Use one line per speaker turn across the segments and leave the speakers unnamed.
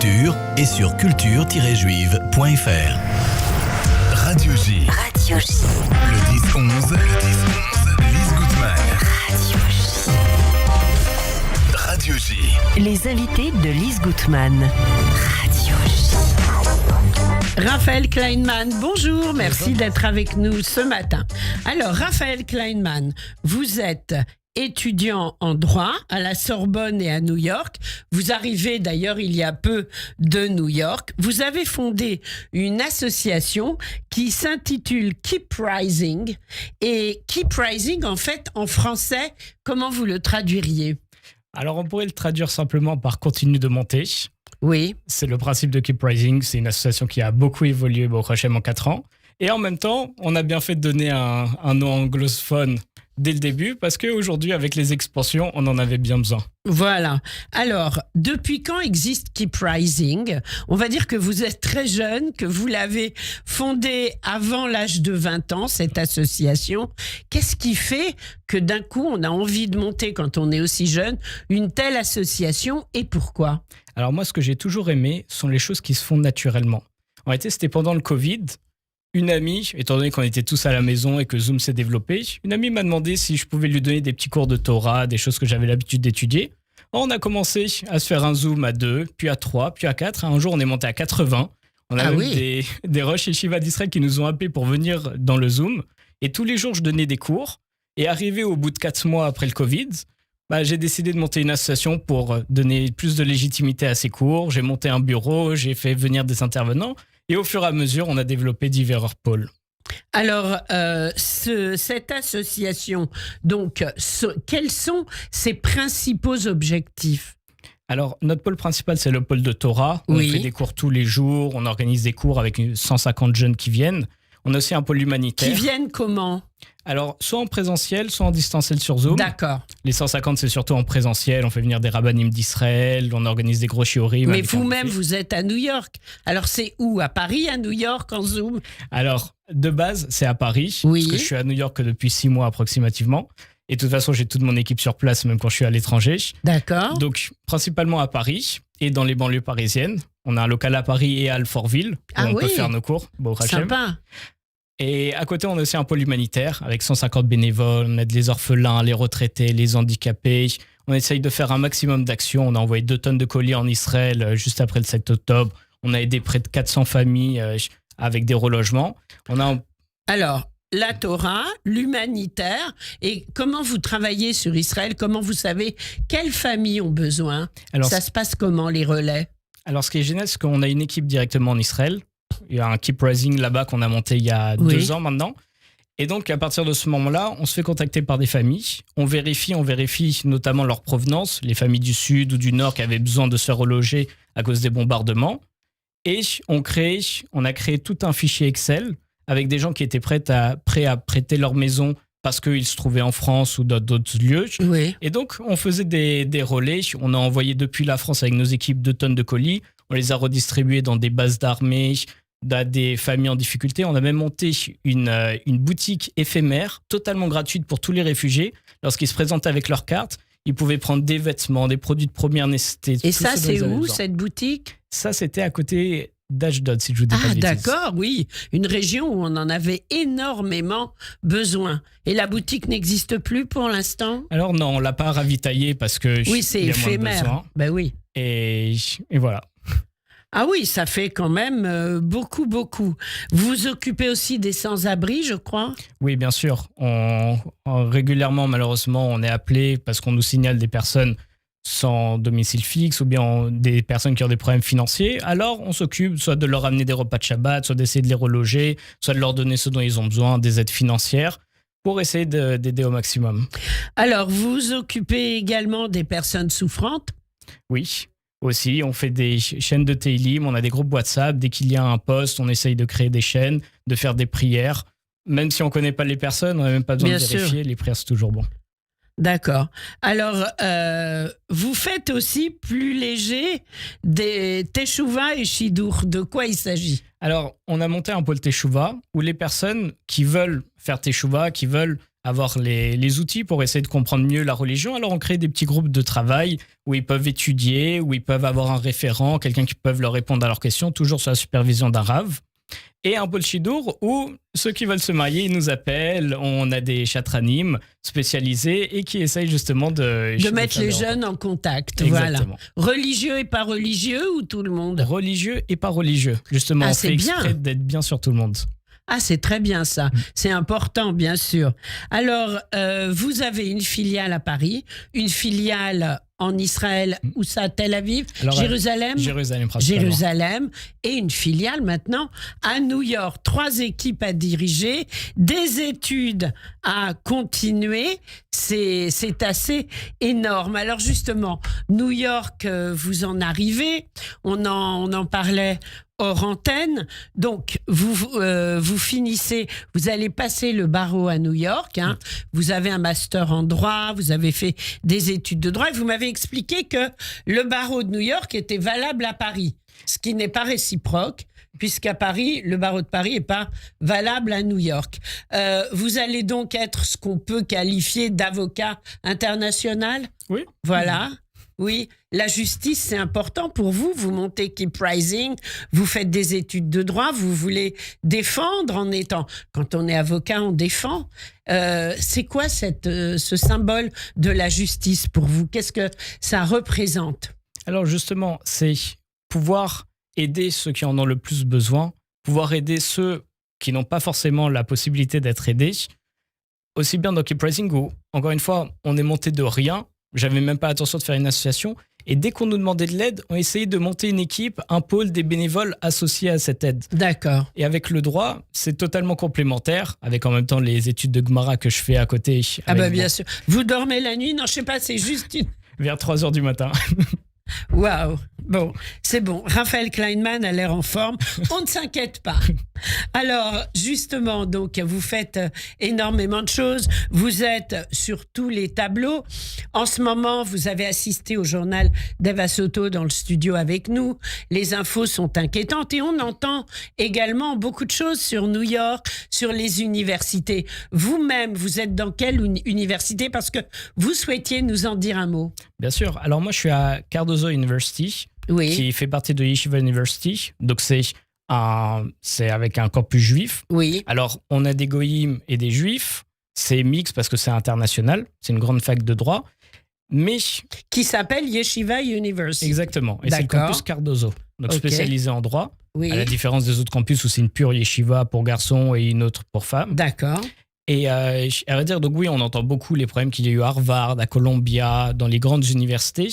culture et sur culture-juive.fr. Radio J.
Radio J.
Le 10-11. Lise Gutman. Radio J.
Les invités de Lise Gutman. Radio J.
Raphaël Kleinman, bonjour, merci d'être avec nous ce matin. Alors, Raphaël Kleinman, vous êtes étudiant en droit à la Sorbonne et à New York. Vous arrivez d'ailleurs il y a peu de New York. Vous avez fondé une association qui s'intitule Keep Rising. Et Keep Rising, en fait, en français, comment vous le traduiriez ?
Alors, on pourrait le traduire simplement par continue de monter.
Oui.
C'est le principe de Keep Rising. C'est une association qui a beaucoup évolué au Hachem en 4 ans. Et en même temps, on a bien fait de donner un nom anglophone dès le début parce qu'aujourd'hui, avec les expansions, on en avait bien besoin.
Voilà. Alors, depuis quand existe Keep Rising ? On va dire que vous êtes très jeune, que vous l'avez fondée avant l'âge de 20 ans, cette association. Qu'est-ce qui fait que d'un coup, on a envie de monter, quand on est aussi jeune, une telle association et pourquoi ?
Alors moi, ce que j'ai toujours aimé sont les choses qui se font naturellement. En réalité, c'était pendant le Covid. Une amie, étant donné qu'on était tous à la maison et que Zoom s'est développé, une amie m'a demandé si je pouvais lui donner des petits cours de Torah, des choses que j'avais l'habitude d'étudier. On a commencé à se faire un Zoom à 2, puis à 3, puis à 4. Un jour, on est monté à 80. On a des Rosh Yeshiva d'Israël qui nous ont appelés pour venir dans le Zoom. Et tous les jours, je donnais des cours. Et arrivé au bout de 4 mois après le Covid, j'ai décidé de monter une association pour donner plus de légitimité à ces cours. J'ai monté un bureau, j'ai fait venir des intervenants. Et au fur et à mesure, on a développé divers pôles.
Alors, cette association, donc, quels sont ses principaux objectifs ?
Alors, notre pôle principal, c'est le pôle de Torah. On fait des cours tous les jours, on organise des cours avec 150 jeunes qui viennent. On a aussi un pôle humanitaire.
Qui viennent comment ?
Alors, soit en présentiel, soit en distanciel sur Zoom.
D'accord.
Les 150, c'est surtout en présentiel. On fait venir des rabbinim d'Israël, on organise des gros shiurim.
Mais vous-même, vous êtes à New York. Alors, c'est où ? À Paris, à New York, en Zoom ?
Alors, de base, c'est à Paris.
Oui.
Parce que je suis à New York depuis 6 mois approximativement. Et de toute façon, j'ai toute mon équipe sur place, même quand je suis à l'étranger.
D'accord.
Donc, principalement à Paris et dans les banlieues parisiennes. On a un local à Paris et à Alfortville où on peut faire nos cours.
Sympa.
Et à côté, on a aussi un pôle humanitaire avec 150 bénévoles. On aide les orphelins, les retraités, les handicapés. On essaye de faire un maximum d'actions. On a envoyé 2 tonnes de colis en Israël juste après le 7 octobre. On a aidé près de 400 familles avec des relogements.
Alors, la Torah, l'humanitaire, et comment vous travaillez sur Israël ? Comment vous savez quelles familles ont besoin ? Ça se passe comment, les relais ?
Alors, ce qui est génial, c'est qu'on a une équipe directement en Israël. Il y a un Keep Rising là-bas qu'on a monté il y a 2 ans maintenant. Et donc, à partir de ce moment-là, on se fait contacter par des familles. On vérifie notamment leur provenance, les familles du Sud ou du Nord qui avaient besoin de se faire reloger à cause des bombardements. Et on a créé tout un fichier Excel avec des gens qui étaient prêts à prêter leur maison parce qu'ils se trouvaient en France ou dans d'autres lieux.
Oui.
Et donc, on faisait des relais. On a envoyé depuis la France avec nos équipes 2 tonnes de colis. On les a redistribués dans des bases d'armée, dans des familles en difficulté. On a même monté une boutique éphémère, totalement gratuite pour tous les réfugiés. Lorsqu'ils se présentaient avec leur carte, ils pouvaient prendre des vêtements, des produits de première nécessité.
Et ça, c'est où, cette boutique ?
Ça, c'était à côté d'Ashdod, si je vous dis pas de bêtises.
D'accord, oui. Une région où on en avait énormément besoin. Et la boutique n'existe plus pour l'instant ?
Alors non, on l'a pas ravitaillée parce que
oui, c'est éphémère. Ben oui.
Et voilà.
Ah oui, ça fait quand même beaucoup. Vous vous occupez aussi des sans-abri, je crois ?
Oui, bien sûr. Régulièrement, malheureusement, on est appelé parce qu'on nous signale des personnes sans domicile fixe ou bien des personnes qui ont des problèmes financiers. Alors, on s'occupe soit de leur amener des repas de Shabbat, soit d'essayer de les reloger, soit de leur donner ce dont ils ont besoin, des aides financières, pour essayer d'aider au maximum.
Alors, vous vous occupez également des personnes souffrantes ?
Oui. Aussi, on fait des chaînes de Teilim, on a des groupes WhatsApp. Dès qu'il y a un post, on essaye de créer des chaînes, de faire des prières. Même si on ne connaît pas les personnes, on n'a même pas besoin de vérifier. Les prières, c'est toujours bon.
D'accord. Alors, vous faites aussi plus léger des Teshuvah et Shidur. De quoi il s'agit ?
Alors, on a monté un pôle Teshuvah où les personnes qui veulent faire Teshuvah, qui veulent avoir les outils pour essayer de comprendre mieux la religion. Alors on crée des petits groupes de travail où ils peuvent étudier, où ils peuvent avoir un référent, quelqu'un qui peut leur répondre à leurs questions, toujours sous la supervision d'un rave. Et un pôle Shidur où ceux qui veulent se marier, ils nous appellent. On a des chatranim spécialisés et qui essayent justement de
mettre les jeunes en contact.
Exactement.
Voilà. Religieux et pas religieux ou tout le monde?
Religieux et pas religieux. Justement, on fait exprès
bien.
d'être bien sur tout le monde.
Ah, c'est très bien ça. C'est important, bien sûr. Alors, vous avez une filiale à Paris, une filiale en Israël, où ça, Tel Aviv,
Alors,
Jérusalem,
principalement.
Jérusalem, et une filiale maintenant à New York. 3 équipes à diriger, des études à continuer. C'est assez énorme. Alors justement, New York, vous en arrivez. On en parlait hors antenne. Donc, vous finissez, vous allez passer le barreau à New York. Hein. Vous avez un master en droit, vous avez fait des études de droit. Et vous m'avez expliqué que le barreau de New York était valable à Paris, ce qui n'est pas réciproque, puisqu'à Paris, le barreau de Paris n'est pas valable à New York. Vous allez donc être ce qu'on peut qualifier d'avocat international.
Oui.
Voilà. Oui, la justice, c'est important pour vous. Vous montez Keep Rising, vous faites des études de droit, vous voulez défendre en étant... Quand on est avocat, on défend. C'est quoi ce symbole de la justice pour vous? Qu'est-ce que ça représente?
Alors justement, c'est pouvoir aider ceux qui en ont le plus besoin, pouvoir aider ceux qui n'ont pas forcément la possibilité d'être aidés. Aussi bien dans Keep Rising où, encore une fois, on est monté de rien. J'avais même pas l'intention de faire une association. Et dès qu'on nous demandait de l'aide, on essayait de monter une équipe, un pôle, des bénévoles associés à cette aide.
D'accord.
Et avec le droit, c'est totalement complémentaire, avec en même temps les études de Gemara que je fais à côté.
Ah bah bien sûr. Vous dormez la nuit? Non, je sais pas, c'est juste une...
Vers 3h du matin.
Waouh. Bon, c'est bon. Raphaël Kleinman a l'air en forme. On ne s'inquiète pas. Alors, justement, donc, vous faites énormément de choses. Vous êtes sur tous les tableaux. En ce moment, vous avez assisté au journal d'Eva Soto dans le studio avec nous. Les infos sont inquiétantes et on entend également beaucoup de choses sur New York, sur les universités. Vous-même, vous êtes dans quelle université? Parce que vous souhaitiez nous en dire un mot.
Bien sûr. Alors moi, je suis à Cardozo University, qui fait partie de Yeshiva University. Donc c'est avec un campus juif.
Oui.
Alors on a des goyim et des juifs. C'est mix parce que c'est international. C'est une grande fac de droit. Mais
qui s'appelle Yeshiva University.
Exactement. Et c'est le campus Cardozo, donc spécialisé en droit.
Oui.
À la différence des autres campus où c'est une pure yeshiva pour garçons et une autre pour femmes.
D'accord.
Et à vrai dire, donc oui, on entend beaucoup les problèmes qu'il y a eu à Harvard, à Columbia, dans les grandes universités.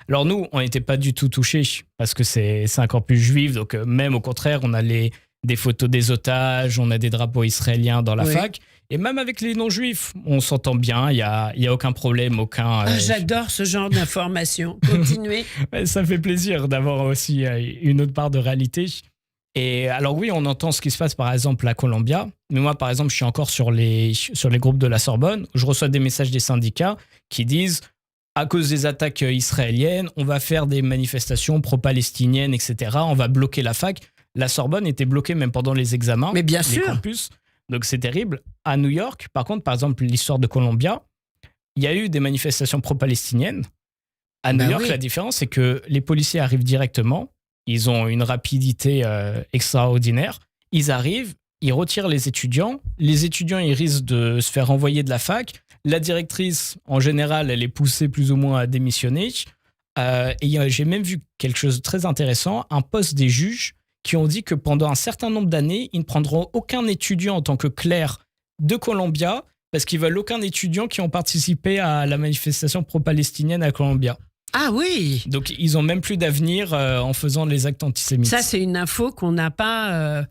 Alors nous, on n'était pas du tout touchés parce que c'est un campus juif. Donc même au contraire, on a des photos des otages, on a des drapeaux israéliens dans la fac. Et même avec les non-juifs, on s'entend bien, il y a aucun problème, aucun...
J'adore ce genre d'informations. Continuez.
Ça fait plaisir d'avoir aussi une autre part de réalité. Et alors oui, on entend ce qui se passe par exemple à Columbia. Mais moi, par exemple, je suis encore sur les groupes de la Sorbonne. Je reçois des messages des syndicats qui disent à cause des attaques israéliennes, on va faire des manifestations pro-palestiniennes, etc. On va bloquer la fac. La Sorbonne était bloquée même pendant les examens.
Mais bien sûr.
Campus. Donc c'est terrible. À New York, par contre, par exemple, l'histoire de Columbia, il y a eu des manifestations pro-palestiniennes. À New York, la différence, c'est que les policiers arrivent directement. Ils ont une rapidité extraordinaire. Ils arrivent, ils retirent les étudiants. Les étudiants, ils risquent de se faire renvoyer de la fac. La directrice, en général, elle est poussée plus ou moins à démissionner. Et j'ai même vu quelque chose de très intéressant, un poste des juges qui ont dit que pendant un certain nombre d'années, ils ne prendront aucun étudiant en tant que clerc de Columbia parce qu'ils veulent aucun étudiant qui ont participé à la manifestation pro-palestinienne à Columbia.
Ah oui.
Donc ils ont même plus d'avenir en faisant les actes antisémites.
Ça, c'est une info qu'on n'a pas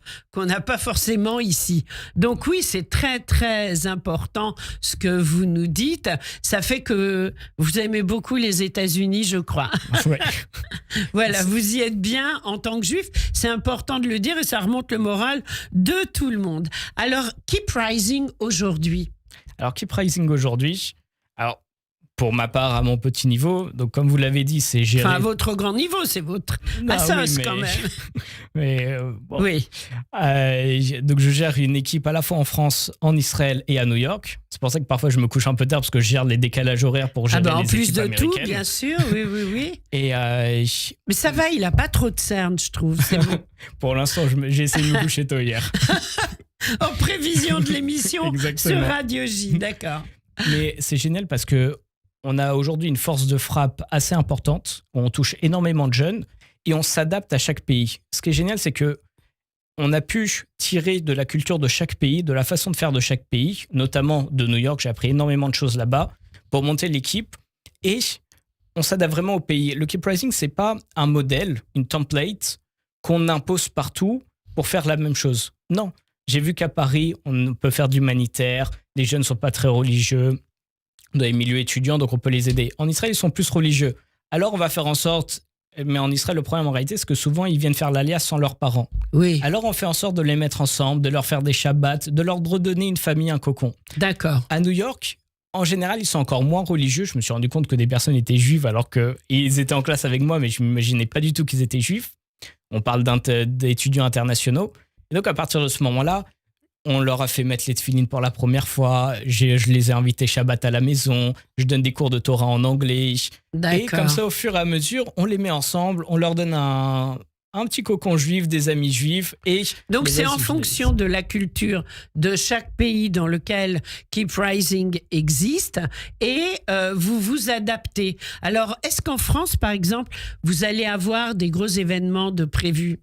forcément ici. Donc oui, c'est très très important ce que vous nous dites. Ça fait que vous aimez beaucoup les États-Unis, je crois.
Ouais.
Voilà, vous y êtes bien en tant que juif. C'est important de le dire et ça remonte le moral de tout le monde. Alors, Keep Rising aujourd'hui.
Alors Keep Rising aujourd'hui. Alors pour ma part, à mon petit niveau, donc comme vous l'avez dit, c'est géré...
Enfin, à votre grand niveau, c'est votre assos quand même.
Mais bon.
Oui.
Donc je gère une équipe à la fois en France, en Israël et à New York. C'est pour ça que parfois je me couche un peu tard parce que je gère les décalages horaires pour gérer
En
les
plus
équipes
de
américaines.
tout, bien sûr, oui.
Et
Mais ça va, il a pas trop de cernes, je trouve. C'est bon.
pour l'instant, j'ai essayé de me coucher tôt hier.
En prévision de l'émission
Exactement.
sur Radio J, d'accord.
Mais c'est génial parce que on a aujourd'hui une force de frappe assez importante. On touche énormément de jeunes et on s'adapte à chaque pays. Ce qui est génial, c'est que on a pu tirer de la culture de chaque pays, de la façon de faire de chaque pays, notamment de New York. J'ai appris énormément de choses là-bas pour monter l'équipe et on s'adapte vraiment au pays. Le Keep Rising, c'est pas un modèle, une template qu'on impose partout pour faire la même chose. Non. J'ai vu qu'à Paris, on peut faire de l'humanitaire. Les jeunes ne sont pas très religieux dans les milieux étudiants, donc on peut les aider. En Israël, ils sont plus religieux. Alors, on va faire en sorte... Mais en Israël, le problème en réalité, c'est que souvent, ils viennent faire l'alias sans leurs parents.
Oui,
Alors, on fait en sorte de les mettre ensemble, de leur faire des shabbats, de leur redonner une famille, un cocon.
d'accord.
À New York, en général, ils sont encore moins religieux. Je me suis rendu compte que des personnes étaient juives alors qu'ils étaient en classe avec moi, mais je ne m'imaginais pas du tout qu'ils étaient juifs. On parle d'étudiants internationaux. Et donc, à partir de ce moment-là, on leur a fait mettre les tefilines pour la première fois. Je les ai invités Shabbat à la maison. Je donne des cours de Torah en anglais.
D'accord.
Et comme ça, au fur et à mesure, on les met ensemble. On leur donne un petit cocon juif, des amis juifs. Et
Donc
les
c'est en
autres,
fonction de la culture de chaque pays dans lequel Keep Rising existe et vous vous adaptez. Alors est-ce qu'en France, par exemple, vous allez avoir des gros événements de prévus?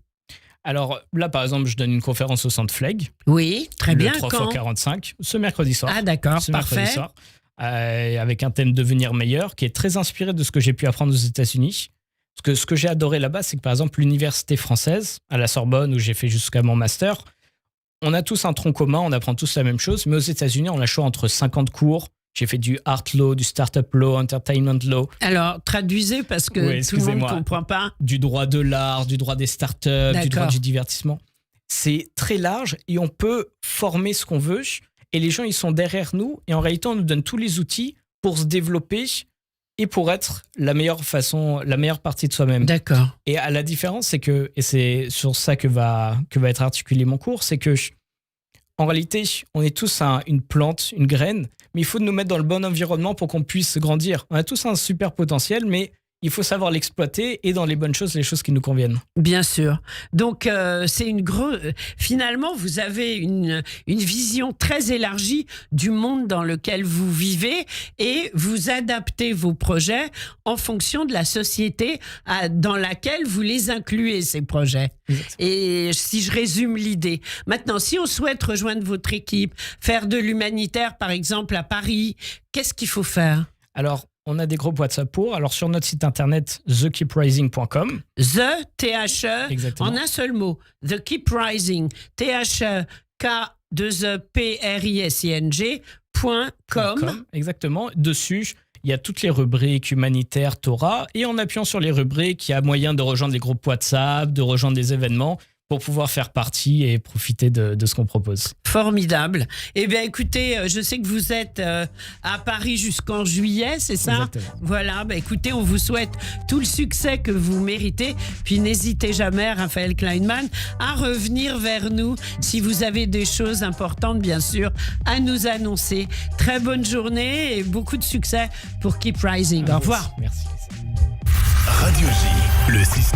Alors là, par exemple, je donne une conférence au Centre Flegg.
Oui, très bien.
Le 3
Quand?
x 45, ce mercredi soir.
Ah d'accord,
Ce mercredi
parfait.
soir, avec un thème devenir meilleur qui est très inspiré de ce que j'ai pu apprendre aux États-Unis. Parce que ce que j'ai adoré là-bas, c'est que par exemple l'université française à la Sorbonne où j'ai fait jusqu'à mon master, on a tous un tronc commun, on apprend tous la même chose, mais aux États-Unis, on a le choix entre 50 cours. J'ai fait du art law, du startup law, entertainment law,
Alors traduisez parce que
Oui,
tout le monde
excusez-moi.
ne comprend pas.
du droit de l'art, du droit des startups, du droit
D'accord.
du divertissement. C'est très large et on peut former ce qu'on veut. Et les gens, ils sont derrière nous. Et en réalité, on nous donne tous les outils pour se développer et pour être la meilleure partie de soi-même.
D'accord.
Et à la différence, c'est que, et c'est sur ça que va être articulé mon cours, c'est que en réalité, on est tous une plante, une graine, mais il faut nous mettre dans le bon environnement pour qu'on puisse grandir. On a tous un super potentiel, mais il faut savoir l'exploiter et dans les bonnes choses, les choses qui nous conviennent.
Bien sûr. Donc, c'est une grosse. Finalement, vous avez une vision très élargie du monde dans lequel vous vivez et vous adaptez vos projets en fonction de la société dans laquelle vous les incluez, ces projets. Et si je résume l'idée. Maintenant, si on souhaite rejoindre votre équipe, faire de l'humanitaire, par exemple, à Paris, qu'est-ce qu'il faut faire?
Alors, on a des groupes WhatsApp pour. Alors, sur notre site internet, thekeeprising.com.
The, T-H-E,
Exactement.
en un seul mot. The Keep Rising, T-H-E-K-2-E-P-R-I-S-I-N-G.com.
Exactement. Dessus, il y a toutes les rubriques humanitaires, Torah. Et en appuyant sur les rubriques, il y a moyen de rejoindre les groupes WhatsApp, de rejoindre des événements pour pouvoir faire partie et profiter de ce qu'on propose.
Formidable. Eh bien, écoutez, je sais que vous êtes à Paris jusqu'en juillet, c'est ça?
Exactement.
Voilà, écoutez, on vous souhaite tout le succès que vous méritez. Puis n'hésitez jamais, Raphaël Kleinman, à revenir vers nous si vous avez des choses importantes, bien sûr, à nous annoncer. Très bonne journée et beaucoup de succès pour Keep Rising. Au revoir.
Merci.
Radio J, le 6